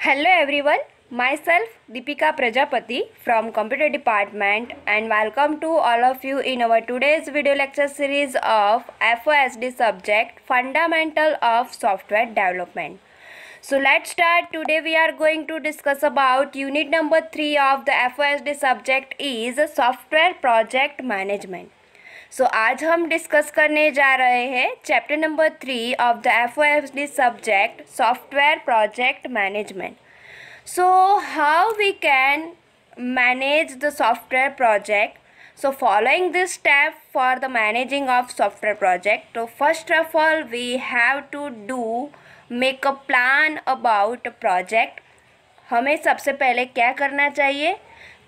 Hello everyone, myself Deepika Prajapati from Computer Department and welcome to all of you in our today's video lecture series of FOSD subject Fundamental of Software Development. So let's start. Today we are going to discuss about unit number 3 of the FOSD subject is Software Project Management. सो आज हम discuss करने जा रहे हैं chapter number 3 of the FOSD subject software project management. So how we can manage the software project. So following this step for the managing of software project. तो first of all we have to do make a plan about project. हमें सबसे पहले क्या करना चाहिए,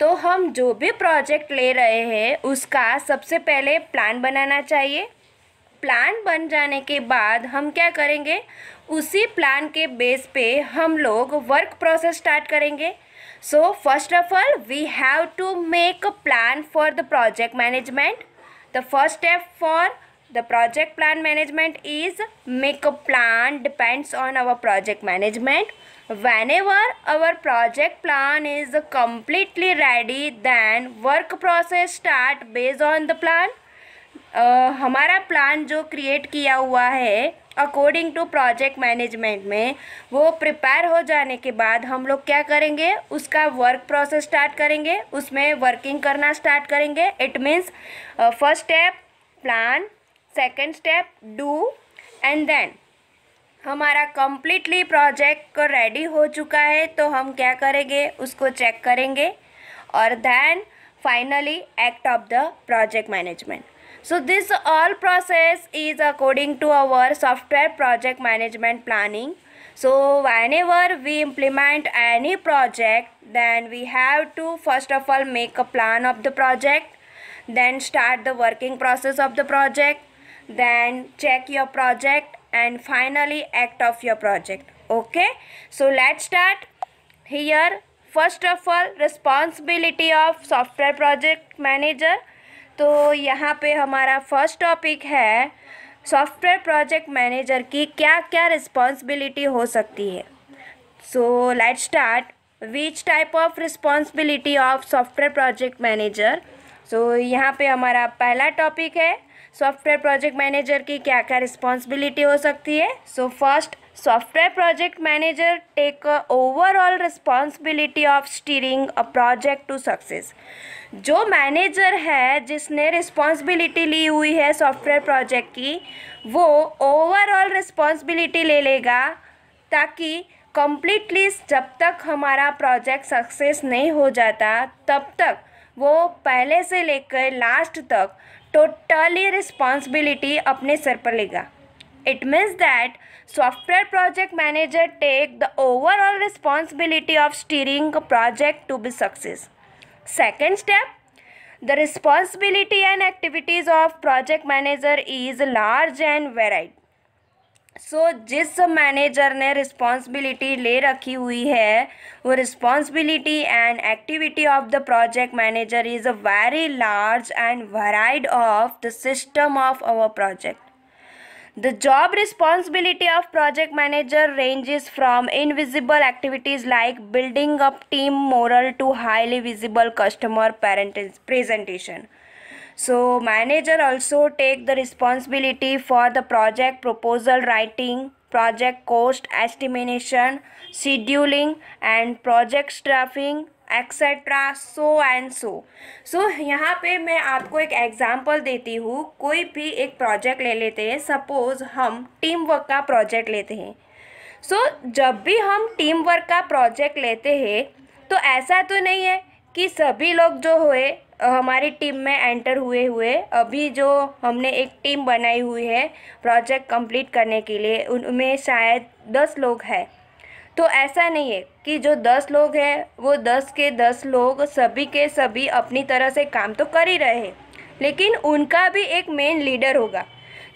तो हम जो भी प्रोजेक्ट ले रहे हैं उसका सबसे पहले प्लान बनाना चाहिए. प्लान बन जाने के बाद हम क्या करेंगे, उसी प्लान के बेस पे हम लोग वर्क प्रोसेस स्टार्ट करेंगे. So first of all we have to make a plan for the project management. The first step for the project plan management is make a plan depends on our project management. Whenever our project plan is completely ready, then work process start based on the plan. हमारा plan जो create किया हुआ है according to project management में, वो prepare हो जाने के बाद हम लोग क्या करेंगे, उसका वर्क प्रोसेस स्टार्ट करेंगे, उसमें वर्किंग करना स्टार्ट करेंगे. It means first step plan, second step do, and then हमारा कम्प्लीटली प्रोजेक्ट रेडी हो चुका है तो हम क्या करेंगे, उसको चेक करेंगे और then finally act of the project management. So this all process is according to our software project management planning. So whenever we implement any project, then we have to first of all make a plan of the project, then start the working process of the project, then check your project and finally act of your project. Okay, so let's start here. First of all, responsibility of software project manager. तो यहाँ पे हमारा first topic है software project manager की क्या क्या responsibility हो सकती है. So let's start. Which type of responsibility of software project manager. So यहाँ पे हमारा पहला टॉपिक है सॉफ्टवेयर प्रोजेक्ट मैनेजर की क्या क्या रिस्पॉन्सिबिलिटी हो सकती है. So first, software project manager take overall responsibility of steering a project to success. जो मैनेजर है जिसने रिस्पॉन्सिबिलिटी ली हुई है सॉफ्टवेयर प्रोजेक्ट की, वो ओवरऑल रिस्पॉन्सिबिलिटी ले लेगा ताकि कम्प्लीटली जब तक हमारा प्रोजेक्ट सक्सेस नहीं हो जाता तब तक वो पहले से लेकर लास्ट तक टोटली रिस्पॉन्सिबिलिटी अपने सर पर लेगा. It means that software project manager take the overall responsibility of steering a project to be success. Second step, the responsibility and activities of project manager is large and varied. So जिस manager ने responsibility ले रखी हुई है वो responsibility and activity of the project manager is a very large and varied of the system of our project. The job responsibility of project manager ranges from invisible activities like building up team morale to highly visible customer presentation. So manager also take the responsibility for the project proposal writing, project cost estimation, scheduling and project staffing etcetera so and so. So यहाँ पे मैं आपको एक example देती हूँ. कोई भी एक प्रोजेक्ट ले लेते हैं, सपोज़ हम टीम वर्क का प्रोजेक्ट लेते हैं. सो जब भी हम टीम वर्क का प्रोजेक्ट लेते हैं तो ऐसा तो नहीं है कि सभी लोग जो हुए हमारी टीम में एंटर हुए अभी जो हमने एक टीम बनाई हुई है प्रोजेक्ट कंप्लीट करने के लिए, उनमें शायद 10 लोग हैं. तो ऐसा नहीं है कि जो 10 लोग हैं वो 10 के 10 लोग सभी के सभी अपनी तरह से काम तो कर ही रहे हैं, लेकिन उनका भी एक मेन लीडर होगा.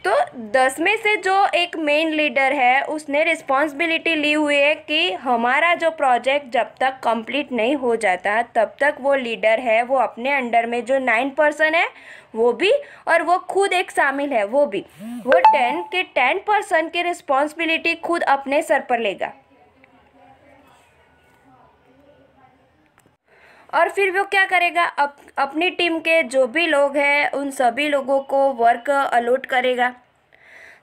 तो 10 में से जो एक मेन लीडर है उसने रिस्पॉन्सिबिलिटी ली हुई है कि हमारा जो प्रोजेक्ट जब तक कंप्लीट नहीं हो जाता तब तक वो लीडर है वो अपने अंडर में जो 9 पर्सन है वो भी, और वो खुद एक शामिल है वो भी, वो 10% की रिस्पॉन्सिबिलिटी खुद अपने सर पर लेगा. और फिर वो क्या करेगा, अपनी टीम के जो भी लोग हैं उन सभी लोगों को वर्क अलॉट करेगा।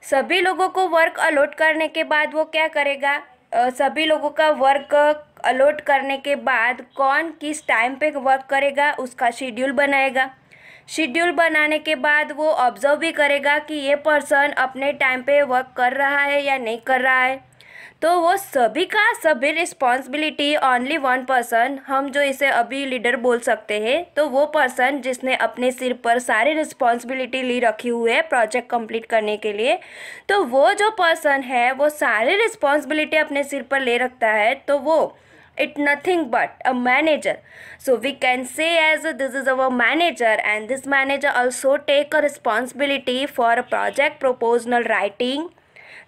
सभी लोगों को वर्क अलॉट करने के बाद वो क्या करेगा, सभी लोगों का वर्क अलॉट करने के बाद कौन किस टाइम पे वर्क करेगा उसका शेड्यूल बनाएगा। शेड्यूल बनाने के बाद वो ऑब्जर्व भी करेगा कि ये पर्सन अपने टाइम पे वर्क कर रहा है या नहीं कर रहा है। तो वो सभी का सभी रिस्पॉन्सिबिलिटी ओनली वन पर्सन, हम जो इसे अभी लीडर बोल सकते हैं, तो वो पर्सन जिसने अपने सिर पर सारी रिस्पॉन्सिबिलिटी ली रखी हुई है प्रोजेक्ट कंप्लीट करने के लिए, तो वो जो पर्सन है वो सारी रिस्पॉन्सिबिलिटी अपने सिर पर ले रखता है, तो वो it nothing but a manager. So we can say as this is our manager, and this manager also take a responsibility for a project proposal writing,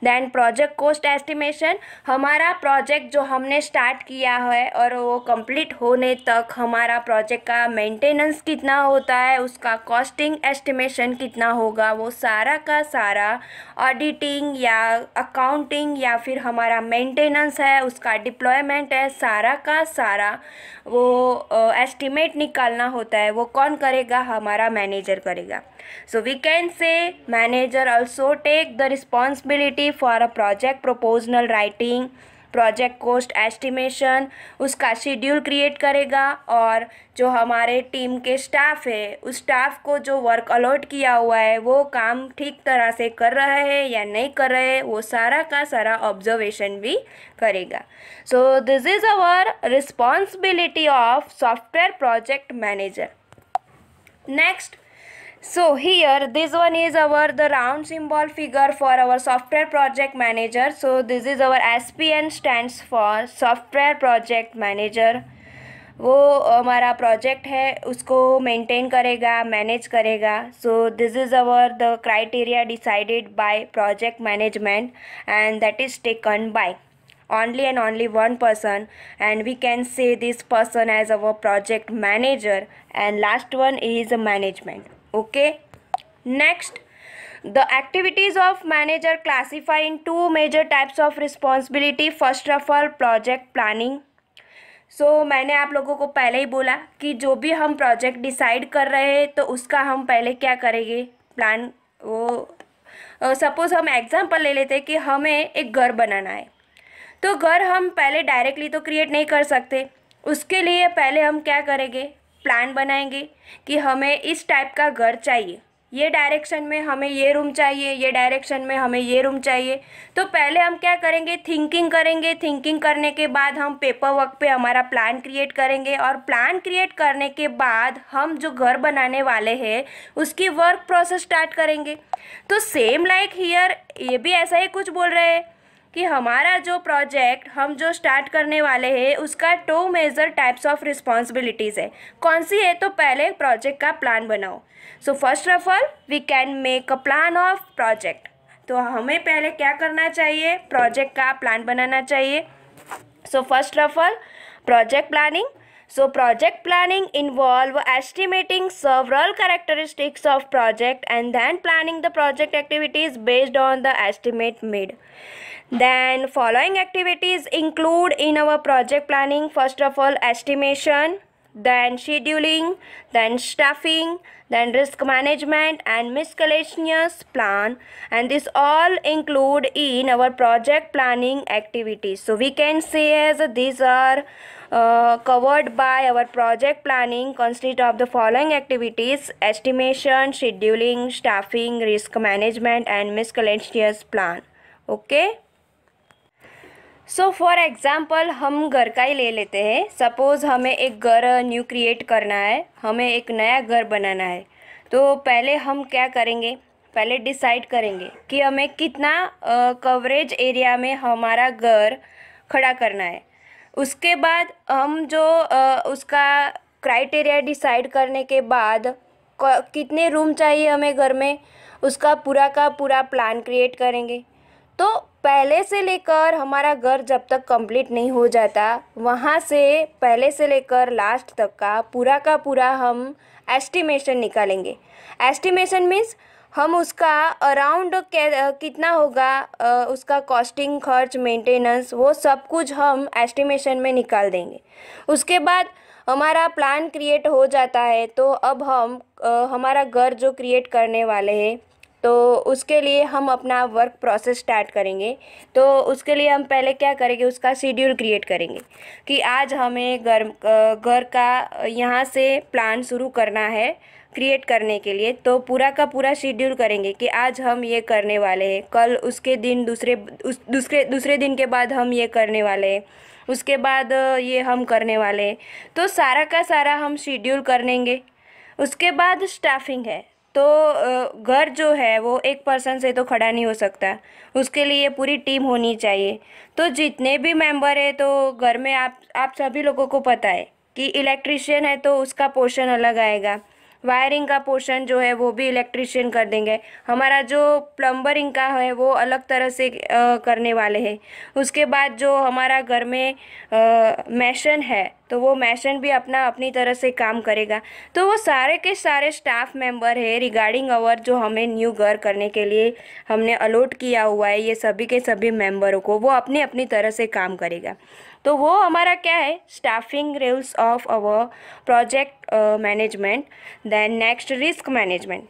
then project cost estimation. हमारा project जो हमने start किया है और वो complete होने तक हमारा प्रोजेक्ट का मेंटेनेंस कितना होता है, उसका कॉस्टिंग एस्टिमेशन कितना होगा, वो सारा का सारा ऑडिटिंग या अकाउंटिंग या फिर हमारा मेंटेनेंस है उसका डिप्लॉयमेंट है, सारा का सारा वो एस्टिमेट निकालना होता है। वो कौन करेगा, हमारा मैनेजर करेगा। So we can say manager also take the responsibility for a project proposal writing, project cost estimation, उसका शेड्यूल क्रिएट करेगा, और जो हमारे टीम के स्टाफ है उस स्टाफ को जो वर्क अलॉट किया हुआ है वो काम ठीक तरह से कर रहा है या नहीं कर रहे हैं, वो सारा का सारा ऑब्जर्वेशन भी करेगा। So this is our responsibility of software project manager. Next, so here this one is our the round symbol figure for our software project manager. So this is our SPN stands for software project manager. वो हमारा project है उसको maintain करेगा, manage करेगा। So this is our the criteria decided by project management and that is taken by only and only one person, and we can say this person as our project manager, and last one is management. Okay, next, the activities of manager classify in two major types of responsibility. First of all, project planning. मैंने आप लोगों को पहले ही बोला कि जो भी हम प्रोजेक्ट डिसाइड कर रहे हैं तो उसका हम पहले क्या करेंगे, प्लान। वो सपोज़ हम एग्जांपल ले लेते हैं कि हमें एक घर बनाना है, तो घर हम पहले डायरेक्टली तो क्रिएट नहीं कर सकते। उसके लिए पहले हम क्या करेंगे, प्लान बनाएंगे कि हमें इस टाइप का घर चाहिए, ये डायरेक्शन में हमें ये रूम चाहिए, ये डायरेक्शन में हमें ये रूम चाहिए। तो पहले हम क्या करेंगे, थिंकिंग करेंगे। थिंकिंग करने के बाद हम पेपर वर्क पे हमारा प्लान क्रिएट करेंगे, और प्लान क्रिएट करने के बाद हम जो घर बनाने वाले हैं उसकी वर्क प्रोसेस स्टार्ट करेंगे। तो सेम लाइक हियर ये भी ऐसा ही कुछ बोल रहे हैं कि हमारा जो प्रोजेक्ट हम जो स्टार्ट करने वाले हैं उसका two major types of responsibilities है। कौन सी है, तो पहले प्रोजेक्ट का प्लान बनाओ। So first of all we can make a plan of project. तो हमें पहले क्या करना चाहिए, प्रोजेक्ट का प्लान बनाना चाहिए। सो first of all project planning. So project planning involve estimating several characteristics of project and then planning the project activities based on the estimate made. Then following activities include in our project planning, first of all estimation, then scheduling, then staffing, then risk management and miscellaneous plan, and this all include in our project planning activities. So we can say as these are covered by our project planning consist of the following activities: estimation, scheduling, staffing, risk management and miscellaneous plan. Okay, so for example हम घर का ही ले लेते हैं। Suppose हमें एक घर new create करना है, हमें एक नया घर बनाना है। तो पहले हम क्या करेंगे, पहले डिसाइड करेंगे कि हमें कितना कवरेज एरिया में हमारा घर खड़ा करना है। उसके बाद हम जो उसका क्राइटेरिया डिसाइड करने के बाद कितने रूम चाहिए हमें घर में, उसका पूरा का पूरा प्लान क्रिएट करेंगे। तो पहले से लेकर हमारा घर जब तक कंप्लीट नहीं हो जाता, वहाँ से पहले से लेकर लास्ट तक का पूरा हम एस्टिमेशन निकालेंगे। एस्टिमेशन मीन्स हम उसका अराउंड कितना होगा, उसका कॉस्टिंग, खर्च, मेंटेनेंस, वो सब कुछ हम एस्टिमेशन में निकाल देंगे। उसके बाद हमारा प्लान क्रिएट हो जाता है तो अब हम हमारा घर जो क्रिएट करने वाले हैं तो उसके लिए हम अपना वर्क प्रोसेस स्टार्ट करेंगे। तो उसके लिए हम पहले क्या करेंगे, उसका शेड्यूल क्रिएट करेंगे कि आज हमें घर का यहाँ से प्लान शुरू करना है क्रिएट करने के लिए। तो पूरा का पूरा शेड्यूल करेंगे कि आज हम ये करने वाले हैं, कल उसके दिन दूसरे दिन के बाद हम ये करने वाले हैं, उसके बाद ये हम करने वाले हैं। तो सारा का सारा हम शेड्यूल कर लेंगे। उसके बाद स्टाफिंग है। तो घर जो है वो एक पर्सन से तो खड़ा नहीं हो सकता, उसके लिए पूरी टीम होनी चाहिए। तो जितने भी मेंबर है तो घर में आप सभी लोगों को पता है कि इलेक्ट्रिशियन है तो उसका पोर्शन अलग आएगा, वायरिंग का पोर्शन जो है वो भी इलेक्ट्रिशियन कर देंगे, हमारा जो प्लम्बरिंग का है वो अलग तरह से करने वाले हैं। उसके बाद जो हमारा घर में मैशन है तो वो मैशन भी अपना अपनी तरह से काम करेगा। तो वो सारे के सारे स्टाफ मेंबर है रिगार्डिंग अवर जो हमें न्यू घर करने के लिए हमने अलॉट किया हुआ है, ये सभी के सभी मेंबरों को वो अपनी अपनी तरह से काम करेगा। तो वो हमारा क्या है, staffing rules of our project management. Then next risk management.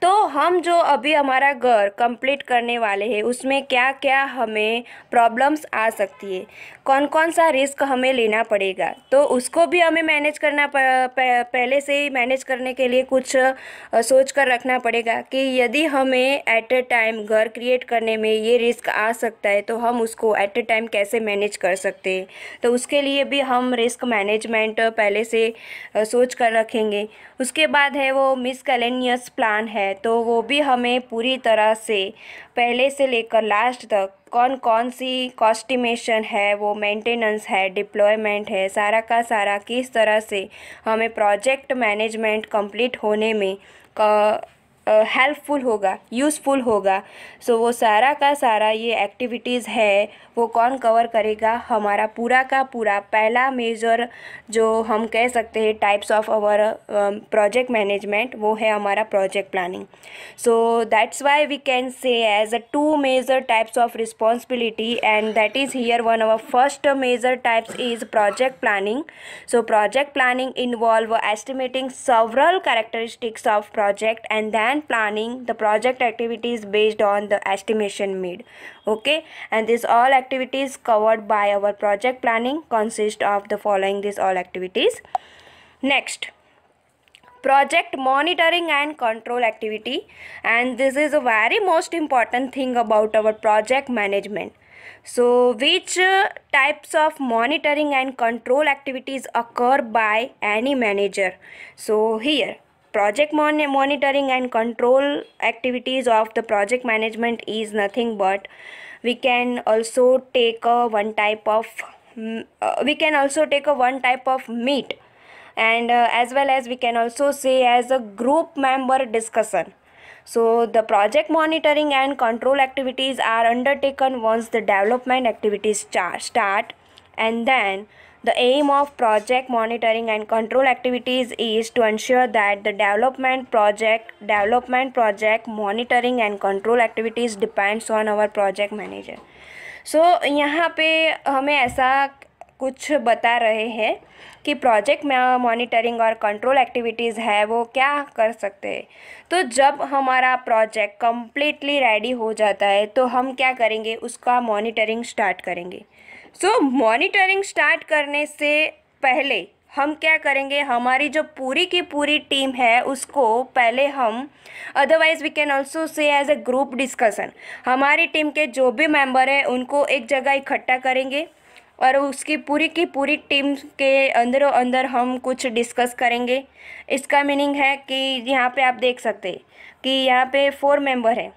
तो हम जो अभी हमारा घर कंप्लीट करने वाले हैं उसमें क्या क्या हमें प्रॉब्लम्स आ सकती है, कौन कौन सा रिस्क हमें लेना पड़ेगा, तो उसको भी हमें मैनेज करना पहले से ही मैनेज करने के लिए कुछ सोच कर रखना पड़ेगा कि यदि हमें एट ए टाइम घर क्रिएट करने में ये रिस्क आ सकता है तो हम उसको एट ए टाइम कैसे मैनेज कर सकते हैं। तो उसके लिए भी हम रिस्क मैनेजमेंट पहले से सोच कर रखेंगे। उसके बाद है वो मिससेलेनियस प्लान है, तो वो भी हमें पूरी तरह से पहले से लेकर लास्ट तक कौन कौन सी कॉस्टिमेशन है, वो मेंटेनेंस है, डिप्लॉयमेंट है, सारा का सारा किस तरह से हमें प्रोजेक्ट मैनेजमेंट कंप्लीट होने में हेल्पफुल होगा, यूज़फुल होगा। सो वो सारा का सारा ये एक्टिविटीज़ है वो कौन कवर करेगा, हमारा पूरा का पूरा पहला मेजर जो हम कह सकते हैं types of our project management वो है हमारा project planning. So that's why we can say as a two major types of responsibility and that is here one our first major types is project planning. So project planning involve estimating several characteristics of project and then planning the project activities based on the estimation made. Okay, and these all activities covered by our project planning consist of the following these all activities. Next, project monitoring and control activity, and this is a very most important thing about our project management. So which types of monitoring and control activities occur by any manager? So here project monitoring and control activities of the project management is nothing but we can also take a one type of meet, and as well as we can also say as a group member discussion. So the project monitoring and control activities are undertaken once the development activities start, and then the aim of project monitoring and control activities is to ensure that the development project monitoring and control activities depends on our project manager. So यहाँ पे हमें ऐसा कुछ बता रहे हैं कि project monitoring और कंट्रोल एक्टिविटीज़ है वो क्या कर सकते हैं। तो जब हमारा प्रोजेक्ट कम्प्लीटली रेडी हो जाता है तो हम क्या करेंगे, उसका मॉनिटरिंग स्टार्ट करेंगे। सो मॉनिटरिंग स्टार्ट करने से पहले हम क्या करेंगे, हमारी जो पूरी की पूरी टीम है उसको पहले हम otherwise we can also say as a group discussion, हमारी टीम के जो भी मेंबर हैं उनको एक जगह इकट्ठा करेंगे और उसकी पूरी की पूरी टीम के अंदरों अंदर हम कुछ डिस्कस करेंगे। इसका मीनिंग है कि यहाँ पे आप देख सकते हैं कि यहाँ पे 4 मेंबर हैं,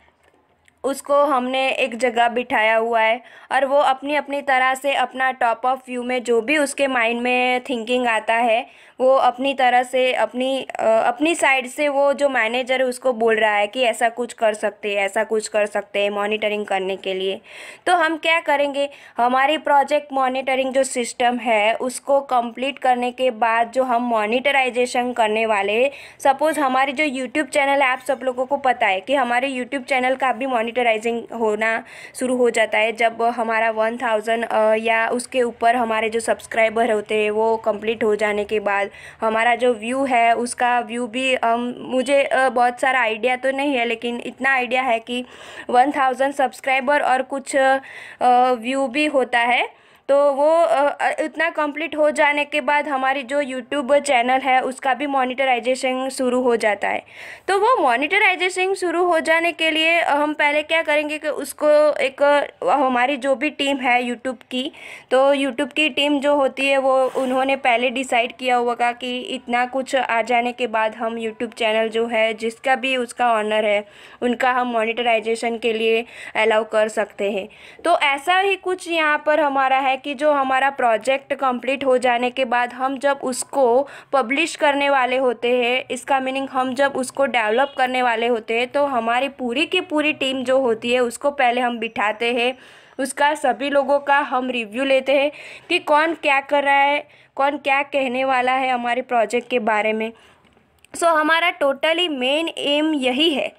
उसको हमने एक जगह बिठाया हुआ है और वो अपनी अपनी तरह से अपना टॉप ऑफ व्यू में जो भी उसके माइंड में थिंकिंग आता है वो अपनी तरह से अपनी साइड से वो जो मैनेजर है उसको बोल रहा है कि ऐसा कुछ कर सकते हैं, ऐसा कुछ कर सकते हैं मॉनिटरिंग करने के लिए। तो हम क्या करेंगे, हमारी प्रोजेक्ट मॉनिटरिंग जो सिस्टम है उसको कंप्लीट करने के बाद जो हम मॉनिटराइजेशन करने वाले, सपोज़ हमारी जो यूट्यूब चैनल है, आप सब लोगों को पता है कि हमारे यूट्यूब चैनल का भी मोनिटराइजिंग होना शुरू हो जाता है जब हमारा 1000 या उसके ऊपर हमारे जो सब्सक्राइबर होते हैं वो कंप्लीट हो जाने के बाद हमारा जो व्यू है उसका व्यू भी मुझे बहुत सारा आइडिया तो नहीं है, लेकिन इतना आइडिया है कि 1000 सब्सक्राइबर और कुछ व्यू भी होता है। तो वो इतना कंप्लीट हो जाने के बाद हमारी जो यूट्यूब चैनल है उसका भी मोनेटाइजेशन शुरू हो जाता है। तो वो मोनेटाइजेशन शुरू हो जाने के लिए हम पहले क्या करेंगे कि उसको एक हमारी जो भी टीम है यूट्यूब की, तो यूट्यूब की टीम जो होती है वो उन्होंने पहले डिसाइड किया होगा कि इतना कुछ आ जाने के बाद हम यूट्यूब चैनल जो है जिसका भी उसका ऑनर है उनका हम मोनेटाइजेशन के लिए अलाउ कर सकते हैं। तो ऐसा ही कुछ यहाँ पर हमारा है कि जो हमारा प्रोजेक्ट कंप्लीट हो जाने के बाद हम जब उसको पब्लिश करने वाले होते हैं, इसका मीनिंग हम जब उसको डेवलप करने वाले होते हैं, तो हमारी पूरी की पूरी टीम जो होती है उसको पहले हम बिठाते हैं, उसका सभी लोगों का हम रिव्यू लेते हैं कि कौन क्या कर रहा है, कौन क्या कहने वाला है हमारे प्रोजेक्ट के बारे में। सो हमारा टोटली मेन एम यही है।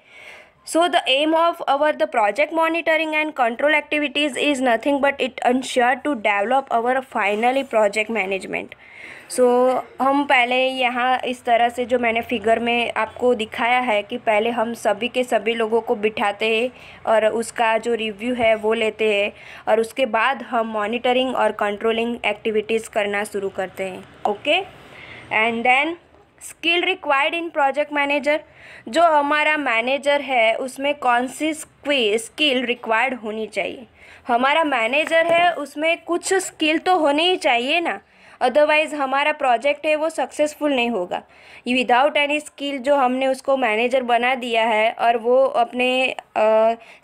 So the aim of the project monitoring and control activities is nothing but it ensure to develop our finally project management. So हम पहले यहाँ इस तरह से जो मैंने फिगर में आपको दिखाया है कि पहले हम सभी के सभी लोगों को बिठाते हैं और उसका जो रिव्यू है वो लेते हैं और उसके बाद हम मॉनिटरिंग और कंट्रोलिंग एक्टिविटीज़ करना शुरू करते हैं। Okay, and then skill required in project manager, जो हमारा मैनेजर है उसमें कौन सी स्किल रिक्वायर्ड होनी चाहिए। हमारा मैनेजर है उसमें कुछ स्किल तो होनी ही चाहिए ना, अदरवाइज़ हमारा प्रोजेक्ट है वो सक्सेसफुल नहीं होगा। विदाउट एनी स्किल जो हमने उसको मैनेजर बना दिया है और वो अपने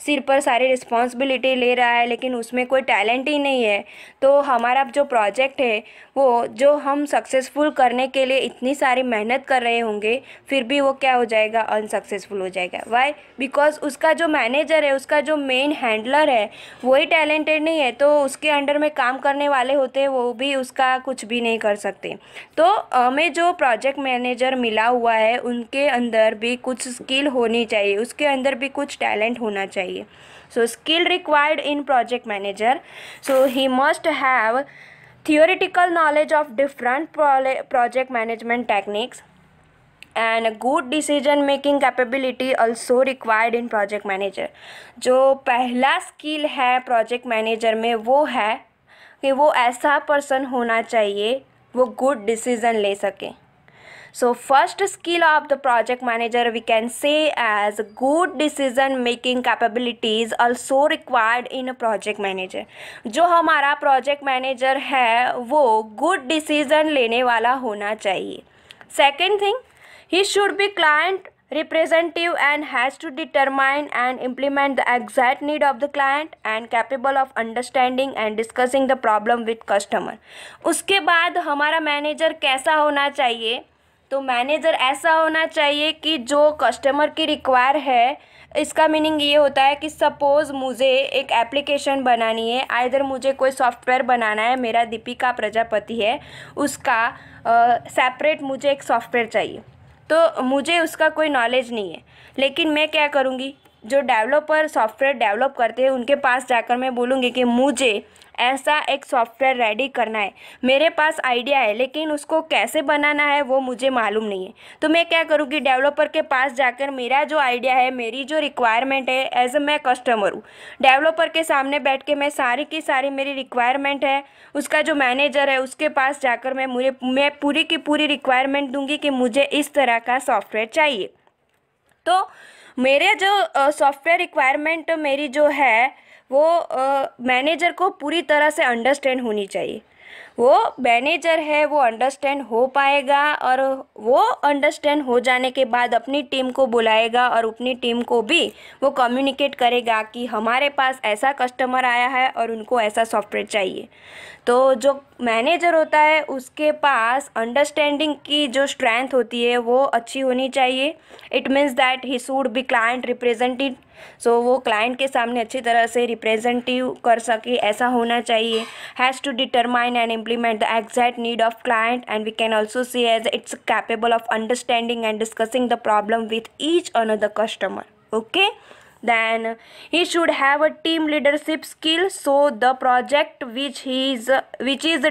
सिर पर सारी रिस्पॉन्सिबिलिटी ले रहा है लेकिन उसमें कोई टैलेंट ही नहीं है, तो हमारा जो प्रोजेक्ट है वो जो हम सक्सेसफुल करने के लिए इतनी सारी मेहनत कर रहे होंगे फिर भी वो क्या हो जाएगा, अनसक्सेसफुल हो जाएगा। वाई? बिकॉज उसका जो मैनेजर है, उसका जो मेन हैंडलर है वही टैलेंटेड नहीं है, तो उसके अंडर में काम करने वाले होते हैं वो भी उसका कुछ भी नहीं कर सकते। तो हमें जो प्रोजेक्ट मैनेजर मिला हुआ है उनके अंदर भी कुछ स्किल होनी चाहिए, उसके अंदर भी कुछ टैलेंट होना चाहिए। So skill required in project manager, so he must have theoretical knowledge of different project management techniques and a good decision making capability also required in project manager। जो पहला स्किल है प्रोजेक्ट मैनेजर में वो है कि वो ऐसा person होना चाहिए वो गुड डिसीजन ले सके। So first skill of the project manager we can say as good decision making capabilities also required in a project manager। जो हमारा प्रोजेक्ट मैनेजर है वो गुड डिसीजन लेने वाला होना चाहिए। Second thing, he should be client representative and has to determine and implement the exact need of the client and capable of understanding and discussing the problem with customer। उसके बाद हमारा manager कैसा होना चाहिए, तो मैनेजर ऐसा होना चाहिए कि जो कस्टमर की रिक्वायर है, इसका मीनिंग ये होता है कि सपोज़ मुझे एक एप्लीकेशन बनानी है, आइदर मुझे कोई सॉफ्टवेयर बनाना है, मेरा दीपिका प्रजापति है, उसका सेपरेट मुझे एक सॉफ्टवेयर चाहिए, तो मुझे उसका कोई नॉलेज नहीं है, लेकिन मैं क्या करूँगी, जो डेवलपर सॉफ्टवेयर डेवलप करते हैं उनके पास जाकर मैं बोलूँगी कि मुझे ऐसा एक सॉफ्टवेयर रेडी करना है, मेरे पास आइडिया है लेकिन उसको कैसे बनाना है वो मुझे मालूम नहीं है। तो मैं क्या करूँगी, डेवलपर के पास जाकर मेरा जो आइडिया है, मेरी जो रिक्वायरमेंट है, एज ए मैं कस्टमर हूँ, डेवलपर के सामने बैठ के मैं सारी की सारी मेरी रिक्वायरमेंट है उसका जो मैनेजर है उसके पास जाकर मैं पूरी की पूरी रिक्वायरमेंट दूंगी कि मुझे इस तरह का सॉफ्टवेयर चाहिए। तो मेरे जो सॉफ्टवेयर रिक्वायरमेंट मेरी जो है वो मैनेजर को पूरी तरह से अंडरस्टैंड होनी चाहिए। वो मैनेजर है वो अंडरस्टैंड हो पाएगा और वो अंडरस्टैंड हो जाने के बाद अपनी टीम को बुलाएगा और अपनी टीम को भी वो कम्युनिकेट करेगा कि हमारे पास ऐसा कस्टमर आया है और उनको ऐसा सॉफ्टवेयर चाहिए। तो जो मैनेजर होता है उसके पास अंडरस्टैंडिंग की जो स्ट्रेंथ होती है वो अच्छी होनी चाहिए। It means that he should be client representative, so वो क्लाइंट के सामने अच्छी तरह से रिप्रेजेंटेटिव कर सके, ऐसा होना चाहिए। Has to determine and implement the exact need of client and we can also see as it's capable of understanding and discussing the problem with each another customer. Okay, then he should have a team leadership skill, so the project which is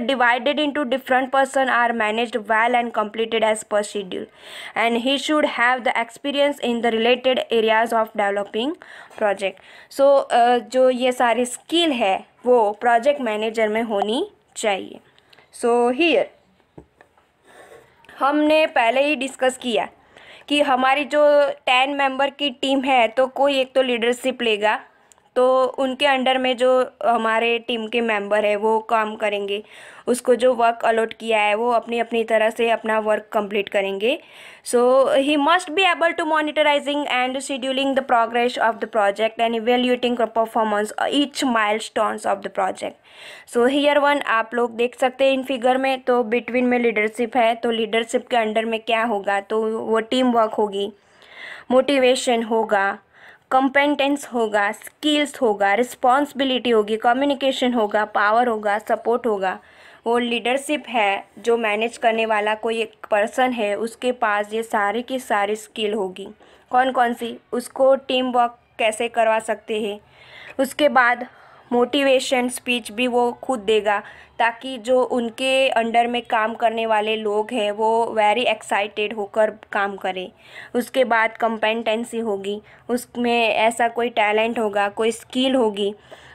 divided into different person are managed well and completed as per schedule, and he should have the experience in the related areas of developing project. so जो ये सारी skill है वो project manager में होनी चाहिए. So here हमने पहले ही डिस्कस किया कि हमारी जो 10 मेंबर की टीम है तो कोई एक तो लीडरशिप लेगा, तो उनके अंडर में जो हमारे टीम के मेंबर है वो काम करेंगे, उसको जो वर्क अलॉट किया है वो अपनी अपनी तरह से अपना वर्क कंप्लीट करेंगे. So he must be able to monitorising and scheduling the progress of the project and evaluating performance each milestones of the project. So here one आप लोग देख सकते हैं इन फिगर में, तो बिटवीन में लीडरशिप है, तो लीडरशिप के अंडर में क्या होगा, तो वो टीम वर्क होगी, मोटिवेशन होगा, कंपेटेंस होगा, स्किल्स होगा, रिस्पॉन्सिबिलिटी होगी, कम्युनिकेशन होगा, पावर होगा, सपोर्ट होगा. वो लीडरशिप है जो मैनेज करने वाला कोई एक पर्सन है, उसके पास ये सारी की सारी स्किल होगी. कौन कौन सी, उसको टीम वर्क कैसे करवा सकते हैं, उसके बाद मोटिवेशन स्पीच भी वो खुद देगा ताकि जो उनके अंडर में काम करने वाले लोग हैं वो वेरी एक्साइटेड होकर काम करें. उसके बाद कंपेटेंसी होगी, उसमें ऐसा कोई टैलेंट होगा, कोई स्किल होगी.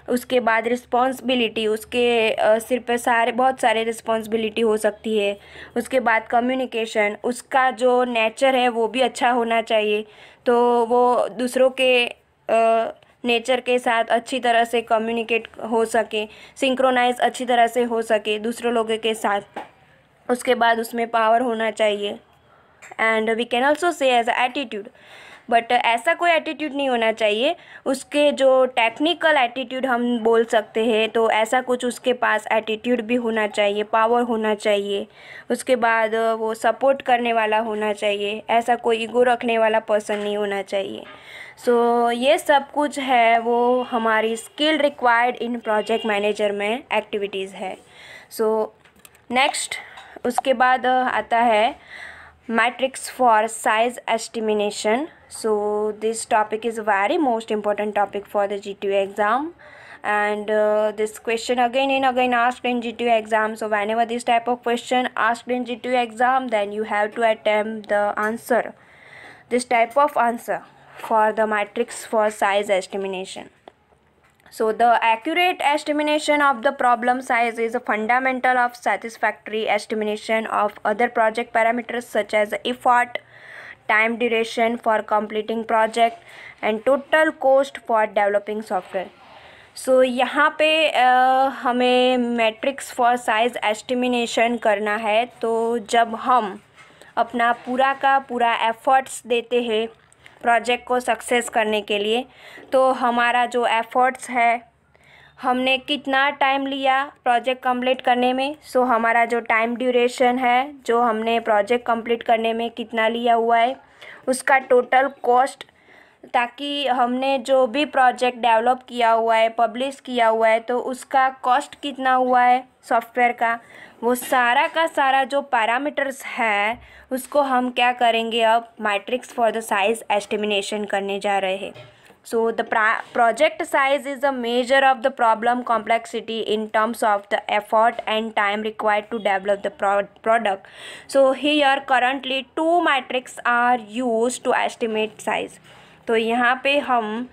उसके बाद रिस्पॉन्सिबिलिटी, उसके सिर पे बहुत सारे रिस्पॉन्सिबिलिटी हो सकती है. उसके बाद कम्युनिकेशन, उसका जो नेचर है वो भी अच्छा होना चाहिए, तो वो दूसरों के नेचर के साथ अच्छी तरह से कम्युनिकेट हो सके, सिंक्रोनाइज अच्छी तरह से हो सके दूसरों लोगों के साथ. उसके बाद उसमें पावर होना चाहिए, and we can also say as a attitude, but ऐसा कोई एटीट्यूड नहीं होना चाहिए. उसके जो टेक्निकल एटीट्यूड हम बोल सकते हैं, तो ऐसा कुछ उसके पास एटीट्यूड भी होना चाहिए, पावर होना चाहिए. उसके बाद वो सपोर्ट करने वाला होना चाहिए, ऐसा कोई ईगो रखने वाला पर्सन नहीं होना चाहिए. सो ये सब कुछ है वो हमारी skill required in project manager में एक्टिविटीज़ है. सो नेक्स्ट उसके बाद आता है matrix for size estimation. So this topic is very most important topic for the GTU exam, and this question again and again asked in GTU exam. So whenever this type of question asked in GTU exam, then you have to attempt the answer, this type of answer for the matrix for size estimation. So the accurate estimation of the problem size is a fundamental of satisfactory estimation of other project parameters such as effort, time duration for completing project and total cost for developing software. So यहाँ पे हमें matrix for size estimation करना है. तो जब हम अपना पूरा का पूरा एफर्ट्स देते हैं प्रोजेक्ट को सक्सेस करने के लिए, तो हमारा जो एफर्ट्स है, हमने कितना टाइम लिया प्रोजेक्ट कंप्लीट करने में, सो हमारा जो टाइम ड्यूरेशन है जो हमने प्रोजेक्ट कंप्लीट करने में कितना लिया हुआ है, उसका टोटल कॉस्ट, ताकि हमने जो भी प्रोजेक्ट डेवलप किया हुआ है, पब्लिश किया हुआ है, तो उसका कॉस्ट कितना हुआ है सॉफ्टवेयर का, वो सारा का सारा जो पैरामीटर्स है उसको हम क्या करेंगे, अब matrix for the size estimation करने जा रहे हैं. So the project size is a measure of the problem complexity in terms of the effort and time required to develop the product. So here currently two metrics are used to estimate size. तो यहाँ पे हम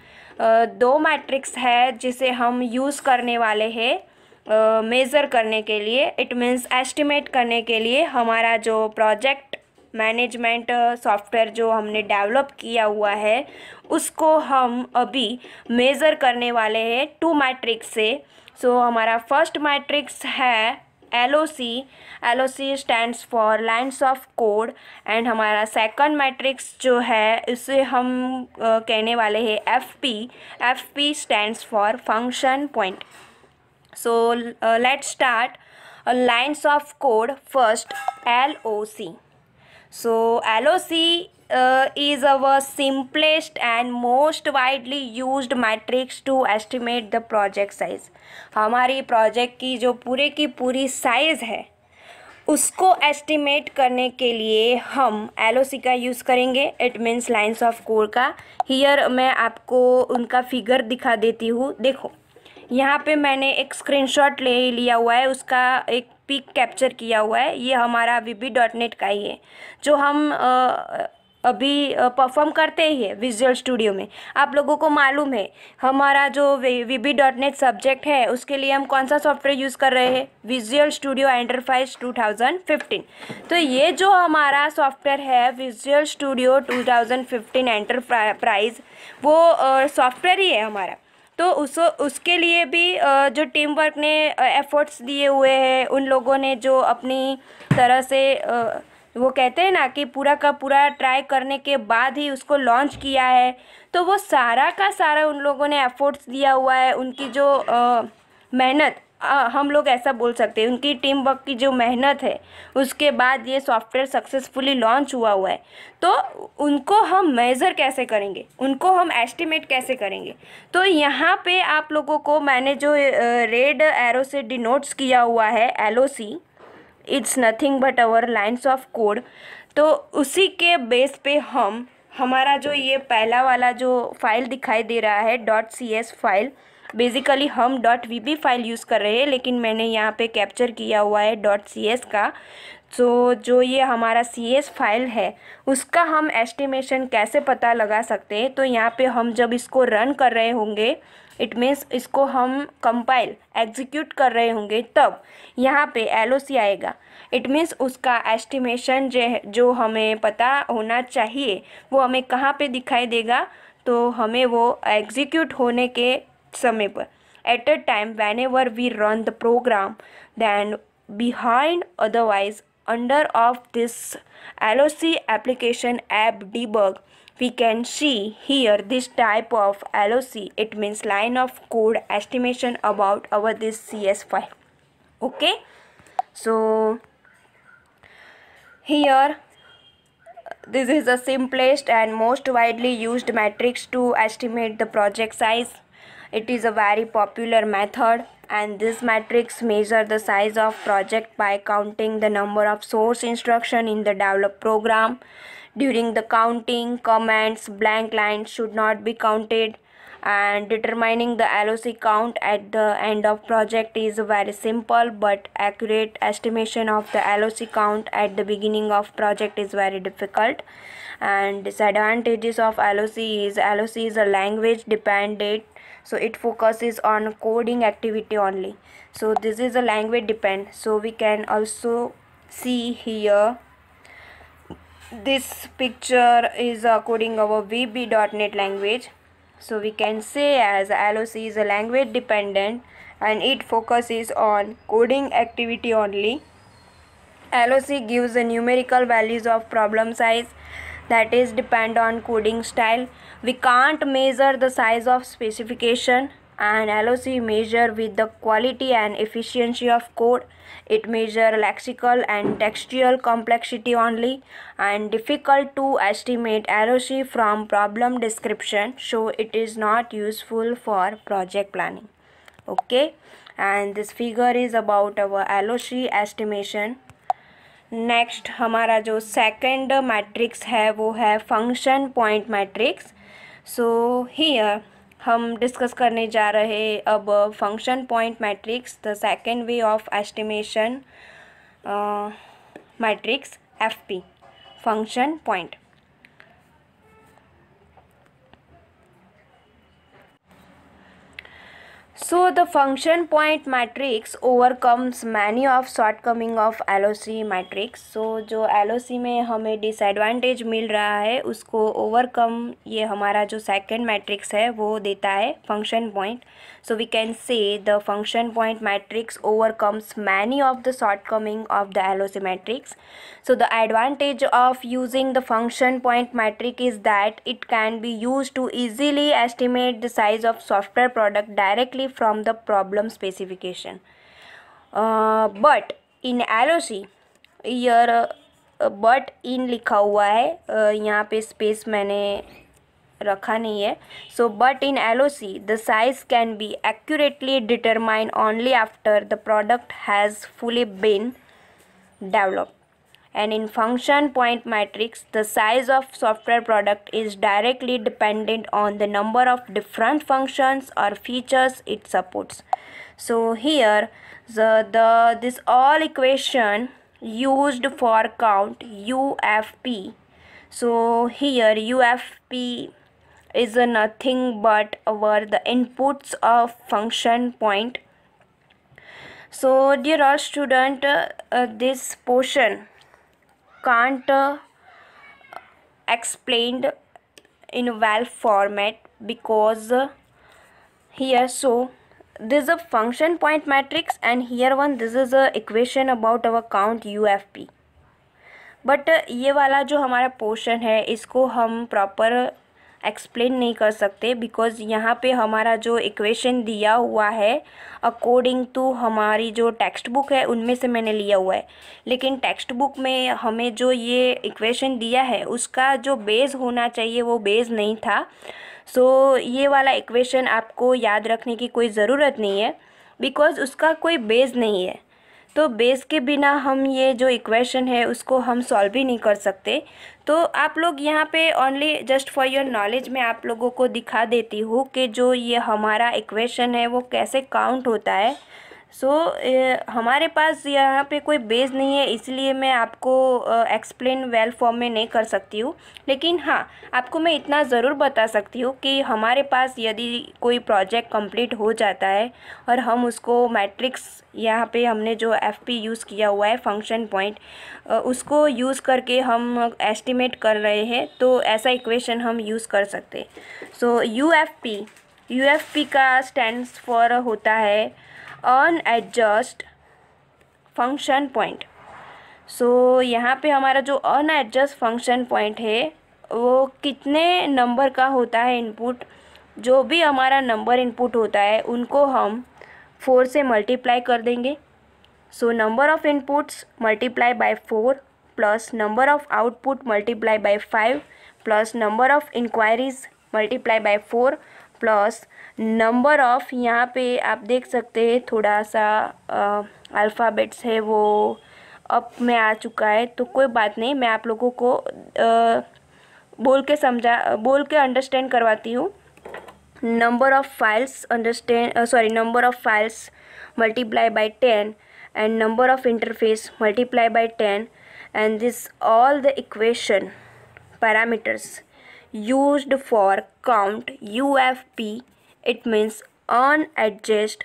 दो matrix है जिसे हम use करने वाले हैं मेज़र करने के लिए. इट मीन्स एस्टिमेट करने के लिए हमारा जो प्रोजेक्ट मैनेजमेंट सॉफ्टवेयर जो हमने डेवलप किया हुआ है उसको हम अभी मेज़र करने वाले हैं टू मैट्रिक्स से. सो हमारा फर्स्ट मैट्रिक्स है LOC. LOC stands for lines of code, and हमारा सेकंड मैट्रिक्स जो है इसे हम कहने वाले हैं FP. FP stands for function point. So let's start lines of code. First LOC. So LOC is our simplest and most widely used matrix to estimate the project size. हमारी project की जो पूरे की पूरी साइज़ है उसको estimate करने के लिए हम एलओसी का यूज़ करेंगे, it means lines of code का। हियर मैं आपको उनका फिगर दिखा देती हूँ। देखो यहाँ पे मैंने एक स्क्रीनशॉट ले लिया हुआ है, उसका एक पिक कैप्चर किया हुआ है। ये हमारा VB.NET का ही है जो हम अभी परफॉर्म करते ही है विजुअल स्टूडियो में। आप लोगों को मालूम है हमारा जो VB.NET सब्जेक्ट है उसके लिए हम कौन सा सॉफ्टवेयर यूज़ कर रहे हैं, विजुअल स्टूडियो एंटरप्राइज 2015। तो ये जो हमारा सॉफ्टवेयर है विजुअल स्टूडियो 2015 एंटरप्राइज, वो सॉफ्टवेयर ही है हमारा। तो उसके लिए भी जो टीम वर्क ने एफर्ट्स दिए हुए हैं, उन लोगों ने जो अपनी तरह से वो कहते हैं ना कि पूरा का पूरा ट्राई करने के बाद ही उसको लॉन्च किया है, तो वो सारा का सारा उन लोगों ने एफर्ट्स दिया हुआ है। उनकी जो मेहनत, हम लोग ऐसा बोल सकते हैं, उनकी टीम वर्क की जो मेहनत है, उसके बाद ये सॉफ्टवेयर सक्सेसफुली लॉन्च हुआ है। तो उनको हम मेज़र कैसे करेंगे, उनको हम एस्टिमेट कैसे करेंगे? तो यहाँ पे आप लोगों को मैंने जो रेड एरो से डिनोट्स किया हुआ है LOC, it's nothing but our lines of code. तो उसी के बेस पे हम हमारा जो ये पहला वाला जो फाइल दिखाई दे रहा है .cs फाइल, बेसिकली हम .vb फाइल यूज़ कर रहे हैं, लेकिन मैंने यहाँ पे कैप्चर किया हुआ है .cs का। तो जो ये हमारा CS फाइल है उसका हम एस्टिमेशन कैसे पता लगा सकते हैं? तो यहाँ पे हम जब इसको रन कर रहे होंगे, इट मीन्स इसको हम कंपाइल एग्जीक्यूट कर रहे होंगे, तब यहाँ पे LOC आएगा। इट मीन्स उसका एस्टिमेशन जो हमें पता होना चाहिए वो हमें कहाँ पे दिखाई देगा? तो हमें वो एग्जीक्यूट होने के समय पर, at a time whenever we run the program, then behind otherwise under of this LOC application app debug, we can see here this type of LOC, it means line of code estimation about our this CS file. Okay, so here this is the simplest and most widely used matrix to estimate the project size. It is a very popular method, and this matrix measures the size of project by counting the number of source instruction in the developed program. During the counting, comments, blank lines should not be counted, and determining the LOC count at the end of project is a very simple but accurate estimation of the LOC count at the beginning of project is very difficult. And disadvantages of LOC is a language dependent, so it focuses on coding activity only. So this is a language depend, so we can also see here this picture is coding our VB.NET language. So we can say as LOC is a language dependent and it focuses on coding activity only. LOC gives the numerical values of problem size, that is depend on coding style. We can't measure the size of specification, and LOC measure with the quality and efficiency of code. It measure lexical and textual complexity only, and difficult to estimate LOC from problem description, so it is not useful for project planning. Okay, and this figure is about our LOC estimation. Next हमारा जो second matrix है वो है function point matrix. So here हम discuss करने जा रहे अब function point matrix, the second way of estimation matrix FP, function point. So the function point matrix overcomes many of shortcoming of LOC matrix. So जो LOC में हमें disadvantage मिल रहा है उसको overcome ये हमारा जो second matrix है वो देता है function point. So we can say the function point matrix overcomes many of the shortcoming of the LOC matrix. So the advantage of using the function point matrix is that it can be used to easily estimate the size of software product directly from the problem specification. But in LOC here but in लिखा हुआ है, यहाँ पे space मैंने रखा नहीं है. So but in LOC the size can be accurately determined only after the product has fully been develop. And in function point matrix, the size of software product is directly dependent on the number of different functions or features it supports. So here this all equation used for count UFP. So here UFP is nothing but the inputs of function point. So dear all student, this portion can't explained in well format because here, so this is a function point matrix and here one this is a equation about our count UFP. But ये वाला जो हमारा portion है इसको हम proper explain नहीं कर सकते बिकॉज़ यहाँ पे हमारा जो इक्वेशन दिया हुआ है अकॉर्डिंग टू हमारी जो टेक्स्ट बुक है उनमें से मैंने लिया हुआ है, लेकिन टेक्स्ट बुक में हमें जो ये इक्वेशन दिया है उसका जो बेस होना चाहिए वो बेस नहीं था. सो ये वाला इक्वेशन आपको याद रखने की कोई ज़रूरत नहीं है बिकॉज़ उसका कोई बेस नहीं है. तो बेस के बिना हम ये जो इक्वेशन है उसको हम सॉल्व ही नहीं कर सकते. तो आप लोग यहाँ पे only just for your knowledge मैं आप लोगों को दिखा देती हूँ कि जो ये हमारा इक्वेशन है वो कैसे काउंट होता है. सो हमारे पास यहाँ पे कोई बेस नहीं है इसलिए मैं आपको एक्सप्लेन वेल फॉर्म में नहीं कर सकती हूँ, लेकिन हाँ आपको मैं इतना ज़रूर बता सकती हूँ कि हमारे पास यदि कोई प्रोजेक्ट कंप्लीट हो जाता है और हम उसको मैट्रिक्स यहाँ पे हमने जो एफपी यूज़ किया हुआ है फंक्शन पॉइंट उसको यूज़ करके हम एस्टिमेट कर रहे हैं तो ऐसा इक्वेशन हम यूज़ कर सकते. सो यूएफपी का स्टैंड्स फॉर होता है अनएडजस्ट फंक्शन पॉइंट. सो यहाँ पे हमारा जो अनएडजस्ट फंक्शन पॉइंट है वो कितने नंबर का होता है इनपुट, जो भी हमारा नंबर इनपुट होता है उनको हम 4 से मल्टीप्लाई कर देंगे. So number of inputs multiply by 4 plus number of output multiply by 5 plus number of inquiries multiply by 4 plus number of, यहाँ पे आप देख सकते हैं थोड़ा सा अल्फ़ाबेट्स है वो अप में आ चुका है तो कोई बात नहीं, मैं आप लोगों को बोल के अंडरस्टैंड करवाती हूँ. number of files number of files multiply by 10 and number of interface multiply by 10, and this all the equation parameters used for count UFP, it means unadjusted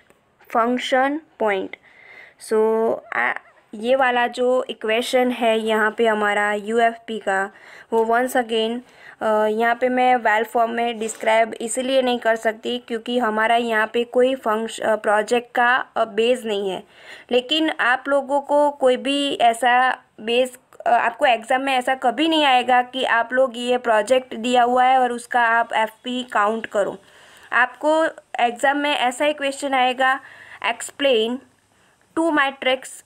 function point. So ये वाला जो equation है यहाँ पे हमारा UFP का वो once again यहाँ पे मैं वेल फॉर्म में डिस्क्राइब इसलिए नहीं कर सकती क्योंकि हमारा यहाँ पे कोई प्रोजेक्ट का बेस नहीं है. लेकिन आप लोगों को कोई भी ऐसा बेस आपको एग्ज़ाम में ऐसा कभी नहीं आएगा कि आप लोग ये प्रोजेक्ट दिया हुआ है और उसका आप एफपी काउंट करो. आपको एग्ज़ाम में ऐसा ही क्वेश्चन आएगा, explain 2 matrix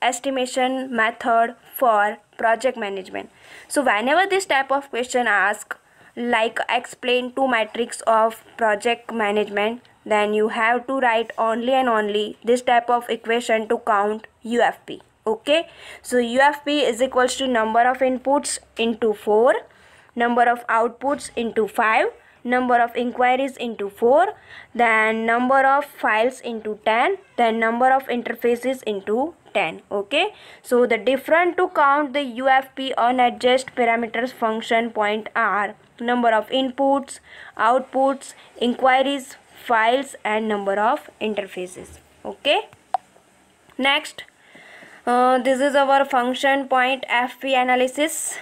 estimation method for project management. So whenever this type of question ask like explain 2 matrix of project management, then you have to write only and only this type of equation to count UFP. Okay, so UFP is equals to number of inputs into 4, number of outputs into 5, number of inquiries into 4, then number of files into 10, then number of interfaces into 10. Okay, so the different to count the UFP unadjusted parameters function point are number of inputs, outputs, inquiries, files and number of interfaces. Okay, next this is our function point FP analysis,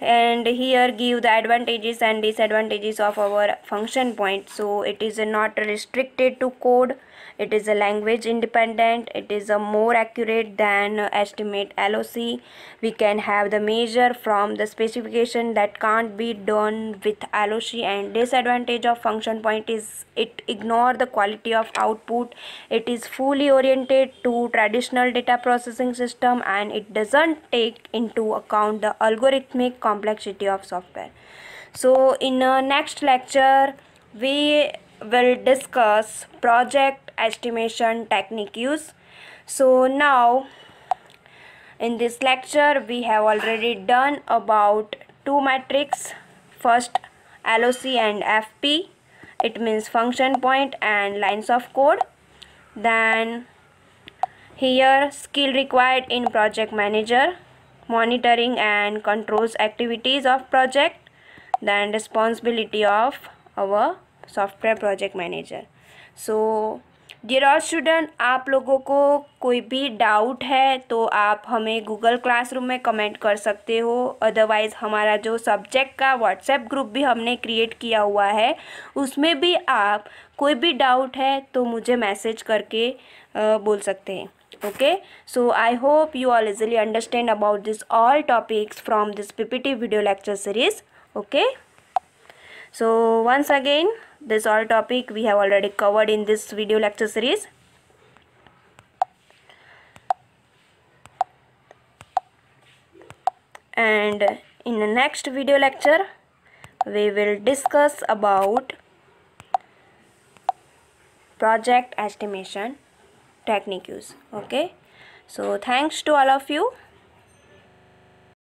and here give the advantages and disadvantages of our function point. So it is not restricted to code, it is a language independent, it is a more accurate than estimate LOC. We can have the measure from the specification that can't be done with LOC. And disadvantage of function point is it ignore the quality of output, it is fully oriented to traditional data processing system, and it doesn't take into account the algorithmic complexity of software. So in next lecture we will discuss project estimation technique use. So now In this lecture, we have already done about two metrics. First, LOC and FP. It means function point and lines of code. Then here, skill required in project manager, monitoring and controls activities of project. Then responsibility of our software project manager. So dear all student, आप लोगों को कोई भी doubt है तो आप हमें Google classroom में कमेंट कर सकते हो. अदरवाइज़ हमारा जो सब्जेक्ट का व्हाट्सएप ग्रुप भी हमने क्रिएट किया हुआ है, उसमें भी आप कोई भी डाउट है तो मुझे मैसेज करके बोल सकते हैं. Okay, so I hope you all easily understand about this all topics from this PPT video lecture series. Okay, so once again, this all topic we have already covered in this video lecture series. And in the next video lecture, we will discuss about project estimation technique use. Okay, so thanks to all of you.